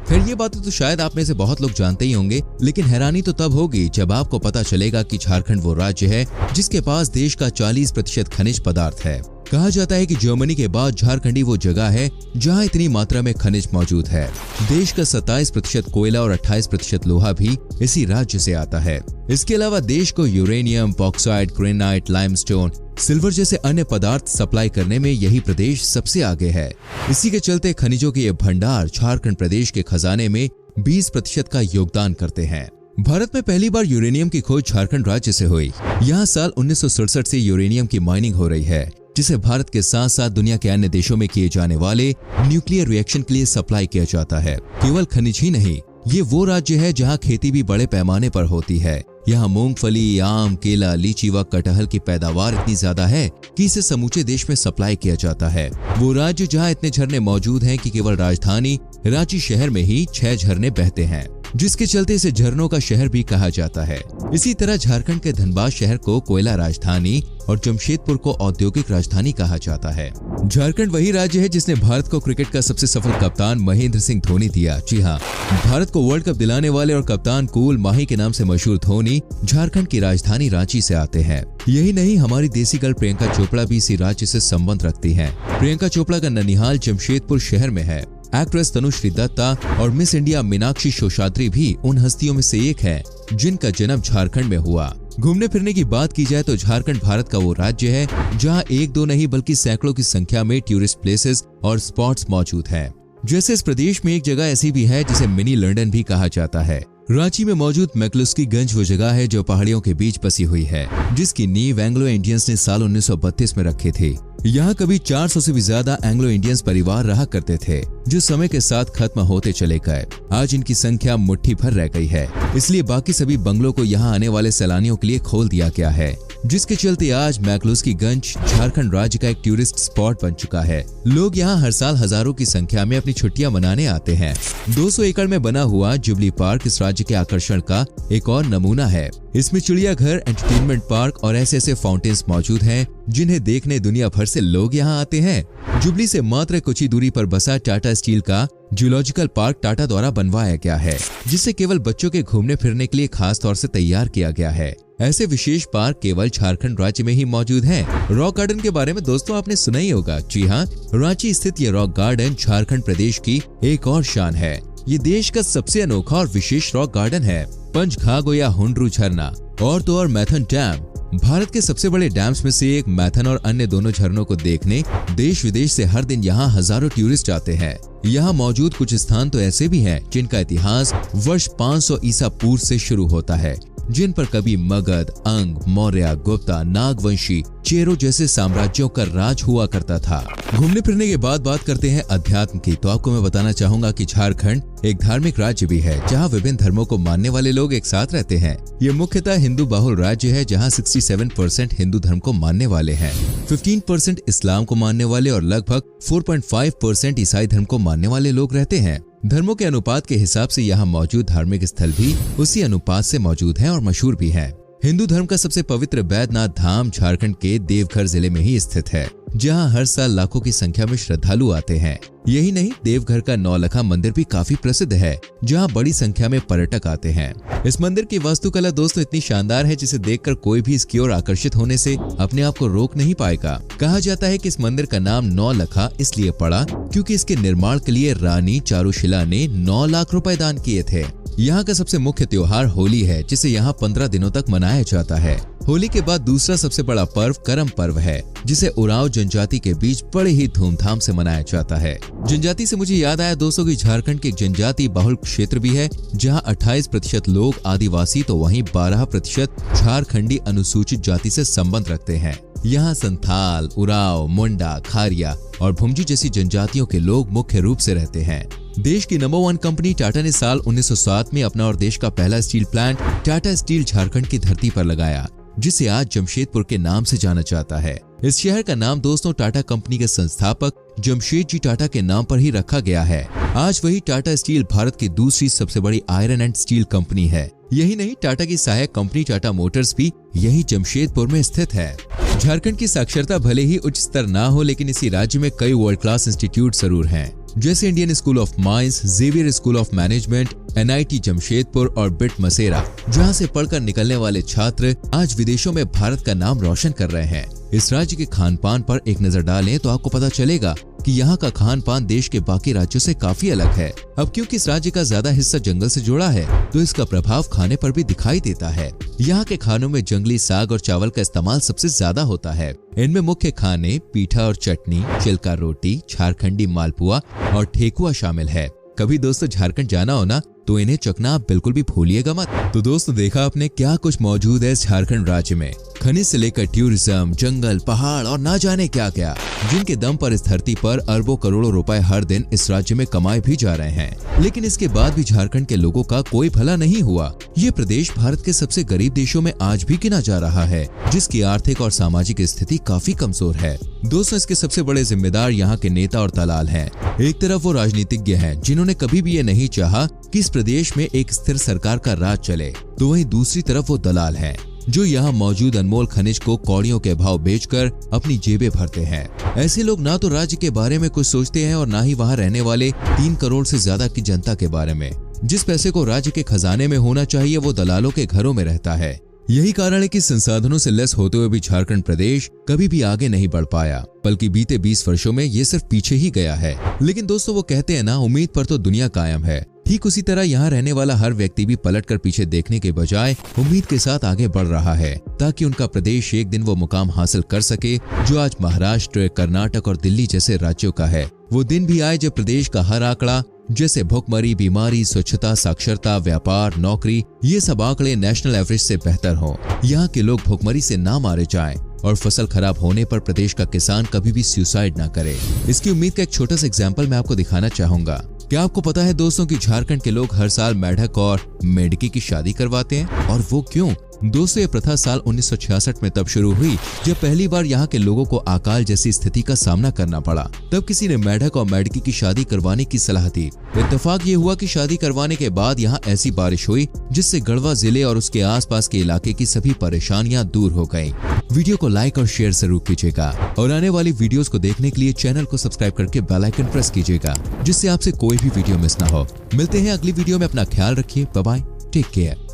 फिर ये बातें तो शायद आप में से बहुत लोग जानते ही होंगे, लेकिन हैरानी तो तब होगी जब आपको पता चलेगा कि झारखंड वो राज्य है जिसके पास देश का 40% खनिज पदार्थ है। कहा जाता है कि जर्मनी के बाद झारखंड ही वो जगह है जहां इतनी मात्रा में खनिज मौजूद है। देश का 27% कोयला और 28% लोहा भी इसी राज्य से आता है। इसके अलावा देश को uranium, bauxite, granite, limestone, silver जैसे अन्य पदार्थ सप्लाई करने में यही प्रदेश सबसे आगे है। इसी के चलते खनिजों के ये भंडार झारखंड प्रदेश के खजाने में 20% का योगदान करते हैं। भारत में पहली बार यूरेनियम की खोज झारखंड राज्य से हुई। यहाँ साल 1967 से यूरेनियम की माइनिंग हो रही है, जिसे भारत के साथ साथ दुनिया के अन्य देशों में किए जाने वाले न्यूक्लियर रिएक्शन के लिए सप्लाई किया जाता है। केवल खनिज ही नहीं, ये वो राज्य है जहाँ खेती भी बड़े पैमाने पर होती है। यहाँ मूंगफली, आम, केला, लीची व कटहल की पैदावार इतनी ज्यादा है कि इसे समूचे देश में सप्लाई किया जाता है। वो राज्य जहाँ इतने झरने मौजूद हैं कि केवल राजधानी रांची शहर में ही 6 झरने बहते हैं, जिसके चलते इसे झरनों का शहर भी कहा जाता है। इसी तरह झारखंड के धनबाद शहर को कोयला राजधानी और जमशेदपुर को औद्योगिक राजधानी कहा जाता है। झारखंड वही राज्य है जिसने भारत को क्रिकेट का सबसे सफल कप्तान महेंद्र सिंह धोनी दिया। जी हाँ, भारत को वर्ल्ड कप दिलाने वाले और कप्तान कूल माही के नाम से मशहूर धोनी झारखंड की राजधानी रांची से आते हैं। यही नहीं, हमारी देसी गर्ल प्रियंका चोपड़ा भी इसी राज्य से संबंध रखती हैं। प्रियंका चोपड़ा का ननिहाल जमशेदपुर शहर में है। एक्ट्रेस तनुश्री दत्ता और मिस इंडिया मीनाक्षी शोशात्री भी उन हस्तियों में से एक है जिनका जन्म झारखंड में हुआ। घूमने फिरने की बात की जाए तो झारखंड भारत का वो राज्य है जहां एक दो नहीं बल्कि सैकड़ों की संख्या में टूरिस्ट प्लेसेस और स्पॉट्स मौजूद हैं। जैसे इस प्रदेश में एक जगह ऐसी भी है जिसे मिनी लंदन भी कहा जाता है। रांची में मौजूद मैक्लुस्कीगंज वो जगह है जो पहाड़ियों के बीच बसी हुई है, जिसकी नींव एंग्लो इंडियंस ने साल 1932 में रखी थी। यहाँ कभी 400 से भी ज्यादा एंग्लो इंडियंस परिवार रहा करते थे, जो समय के साथ खत्म होते चले गए। आज इनकी संख्या मुट्ठी भर रह गई है, इसलिए बाकी सभी बंगलों को यहाँ आने वाले सैलानियों के लिए खोल दिया गया है, जिसके चलते आज मैक्लुस्कीगंज झारखंड राज्य का एक टूरिस्ट स्पॉट बन चुका है। लोग यहाँ हर साल हजारों की संख्या में अपनी छुट्टियां मनाने आते हैं। 200 एकड़ में बना हुआ जुबली पार्क इस राज्य के आकर्षण का एक और नमूना है। इसमें चिड़ियाघर, एंटरटेनमेंट पार्क और ऐसे फाउंटेन्स मौजूद हैं जिन्हें देखने दुनिया भर से लोग यहाँ आते हैं। जुबली से मात्र कुछ ही दूरी पर बसा टाटा स्टील का जूलॉजिकल पार्क टाटा द्वारा बनवाया गया है, जिसे केवल बच्चों के घूमने फिरने के लिए खास तौर से तैयार किया गया है। ऐसे विशेष पार्क केवल झारखंड राज्य में ही मौजूद हैं। रॉक गार्डन के बारे में दोस्तों आपने सुना ही होगा। जी हाँ, रांची स्थित ये रॉक गार्डन झारखंड प्रदेश की एक और शान है। ये देश का सबसे अनोखा और विशेष रॉक गार्डन है। पंचघाघ या हुंड्रू झरना और तो और मैथन डैम भारत के सबसे बड़े डैम्स में से एक। मैथन और अन्य दोनों झरनों को देखने देश विदेश से हर दिन यहाँ हजारों टूरिस्ट आते हैं। यहाँ मौजूद कुछ स्थान तो ऐसे भी हैं जिनका इतिहास वर्ष 500 ईसा पूर्व से शुरू होता है, जिन पर कभी मगध, अंग, मौर्य, गुप्ता, नागवंशी, चेरो जैसे साम्राज्यों का राज हुआ करता था। घूमने फिरने के बाद बात करते हैं अध्यात्म की, तो आपको मैं बताना चाहूंगा कि झारखंड एक धार्मिक राज्य भी है जहां विभिन्न धर्मों को मानने वाले लोग एक साथ रहते हैं। ये मुख्यतः हिंदू बहुल राज्य है जहां 67% हिंदू धर्म को मानने वाले हैं, 15% इस्लाम को मानने वाले और लगभग 4.5% ईसाई धर्म को मानने वाले लोग रहते हैं। धर्मों के अनुपात के हिसाब से यहाँ मौजूद धार्मिक स्थल भी उसी अनुपात से मौजूद हैं और मशहूर भी हैं। हिंदू धर्म का सबसे पवित्र बैद्यनाथ धाम झारखंड के देवघर जिले में ही स्थित है, जहां हर साल लाखों की संख्या में श्रद्धालु आते हैं। यही नहीं, देवघर का नौलखा मंदिर भी काफी प्रसिद्ध है, जहां बड़ी संख्या में पर्यटक आते हैं। इस मंदिर की वास्तुकला दोस्तों इतनी शानदार है जिसे देखकर कोई भी इसकी ओर आकर्षित होने से अपने आप को रोक नहीं पाएगा। कहा जाता है कि इस मंदिर का नाम नौलखा इसलिए पड़ा क्योंकि इसके निर्माण के लिए रानी चारुशिला ने 9 लाख रुपए दान किए थे। यहाँ का सबसे मुख्य त्योहार होली है, जिसे यहाँ 15 दिनों तक मनाया जाता है। होली के बाद दूसरा सबसे बड़ा पर्व करम पर्व है, जिसे उरांव जनजाति के बीच बड़े ही धूमधाम से मनाया जाता है। जनजाति से मुझे याद आया दोस्तों कि झारखंड की एक जनजाति बहुल क्षेत्र भी है, जहाँ 28% लोग आदिवासी तो वहीं 12% झारखंडी अनुसूचित जाति से संबंध रखते हैं। यहाँ संथाल, उराव, मुंडा, खारिया और भुमजी जैसी जनजातियों के लोग मुख्य रूप से रहते हैं। देश की नंबर 1 कंपनी टाटा ने साल 1907 में अपना और देश का पहला steel plant Tata steel Jharkhand की धरती पर लगाया, जिसे आज जमशेदपुर के नाम से जाना जाता है। इस शहर का नाम दोस्तों टाटा कंपनी के संस्थापक जमशेदजी टाटा के नाम पर ही रखा गया है। आज वही टाटा स्टील भारत की दूसरी सबसे बड़ी आयरन एंड स्टील कंपनी है। यही नहीं, टाटा की सहायक कंपनी टाटा मोटर्स भी यही जमशेदपुर में स्थित है। झारखंड की साक्षरता भले ही उच्च स्तर ना हो, लेकिन इसी राज्य में कई वर्ल्ड क्लास इंस्टीट्यूट जरूर हैं। जैसे Indian School of Mines, Xavier School of Management, NIT Jamshedpur और बिट मसेरा, जहां से पढ़कर निकलने वाले छात्र आज विदेशों में भारत का नाम रोशन कर रहे हैं। इस राज्य के खान पान पर एक नजर डालें तो आपको पता चलेगा कि यहाँ का खान पान देश के बाकी राज्यों से काफी अलग है। अब क्योंकि इस राज्य का ज्यादा हिस्सा जंगल से जुड़ा है तो इसका प्रभाव खाने पर भी दिखाई देता है। यहाँ के खानों में जंगली साग और चावल का इस्तेमाल सबसे ज्यादा होता है। इनमें मुख्य खाने पीठा और चटनी, चिल्का रोटी, झारखंडी मालपुआ और ठेकुआ शामिल है। कभी दोस्तों झारखंड जाना हो ना तो इन्हें चखना आप बिल्कुल भी भूलिएगा मत। तो दोस्तों देखा आपने क्या कुछ मौजूद है इस झारखंड राज्य में, खनिज से लेकर टूरिज्म, जंगल, पहाड़ और ना जाने क्या क्या, जिनके दम पर इस धरती पर अरबों करोड़ों रुपए हर दिन इस राज्य में कमाए भी जा रहे हैं। लेकिन इसके बाद भी झारखंड के लोगों का कोई भला नहीं हुआ। ये प्रदेश भारत के सबसे गरीब देशों में आज भी गिना जा रहा है, जिसकी आर्थिक और सामाजिक स्थिति काफी कमजोर है। दोस्तों इसके सबसे बड़े जिम्मेदार यहाँ के नेता और दलाल हैं। एक तरफ वो राजनीतिज्ञ हैं जिन्होंने कभी भी ये नहीं चाहा कि इस प्रदेश में एक स्थिर सरकार का राज चले, तो वहीं दूसरी तरफ वो दलाल हैं जो यहाँ मौजूद अनमोल खनिज को कौड़ियों के भाव बेचकर अपनी जेबें भरते हैं। ऐसे लोग ना तो राज्य के बारे में कुछ सोचते हैं और ना ही वहाँ रहने वाले 3 करोड़ से ज्यादा की जनता के बारे में। जिस पैसे को राज्य के खजाने में होना चाहिए वो दलालों के घरों में रहता है। यही कारण है कि संसाधनों से लेस होते हुए भी झारखंड प्रदेश कभी भी आगे नहीं बढ़ पाया, बल्कि बीते 20 वर्षों में ये सिर्फ पीछे ही गया है। लेकिन दोस्तों वो कहते हैं ना, उम्मीद पर तो दुनिया कायम है। ठीक उसी तरह यहाँ रहने वाला हर व्यक्ति भी पलटकर पीछे देखने के बजाय उम्मीद के साथ आगे बढ़ रहा है, ताकि उनका प्रदेश एक दिन वो मुकाम हासिल कर सके जो आज महाराष्ट्र, कर्नाटक और दिल्ली जैसे राज्यों का है। वो दिन भी आए जब प्रदेश का हर आंकड़ा जैसे भुखमरी, बीमारी, स्वच्छता, साक्षरता, व्यापार, नौकरी, ये सब आंकड़े नेशनल एवरेज से बेहतर हों। यहाँ के लोग भुखमरी से ना मारे जाएं और फसल खराब होने पर प्रदेश का किसान कभी भी सुसाइड ना करे। इसकी उम्मीद का एक छोटा सा एग्जाम्पल मैं आपको दिखाना चाहूंगा। क्या आपको पता है दोस्तों कि झारखंड के लोग हर साल मेढक और मेढकी की शादी करवाते हैं? और वो क्यों? दोस्तों ये प्रथा साल 1966 में तब शुरू हुई जब पहली बार यहाँ के लोगों को अकाल जैसी स्थिति का सामना करना पड़ा। तब किसी ने मेढक और मेढकी की शादी करवाने की सलाह दी। इत्तेफाक ये हुआ कि शादी करवाने के बाद यहाँ ऐसी बारिश हुई जिससे गढ़वा जिले और उसके आसपास के इलाके की सभी परेशानियां दूर हो गयी। वीडियो को लाइक और शेयर जरूर कीजिएगा और आने वाली वीडियोस को देखने के लिए चैनल को सब्सक्राइब करके बेल आइकन प्रेस कीजिएगा, जिससे आपसे कोई भी वीडियो मिस ना हो। मिलते हैं अगली वीडियो में। अपना ख्याल रखिए। Bye bye, take care.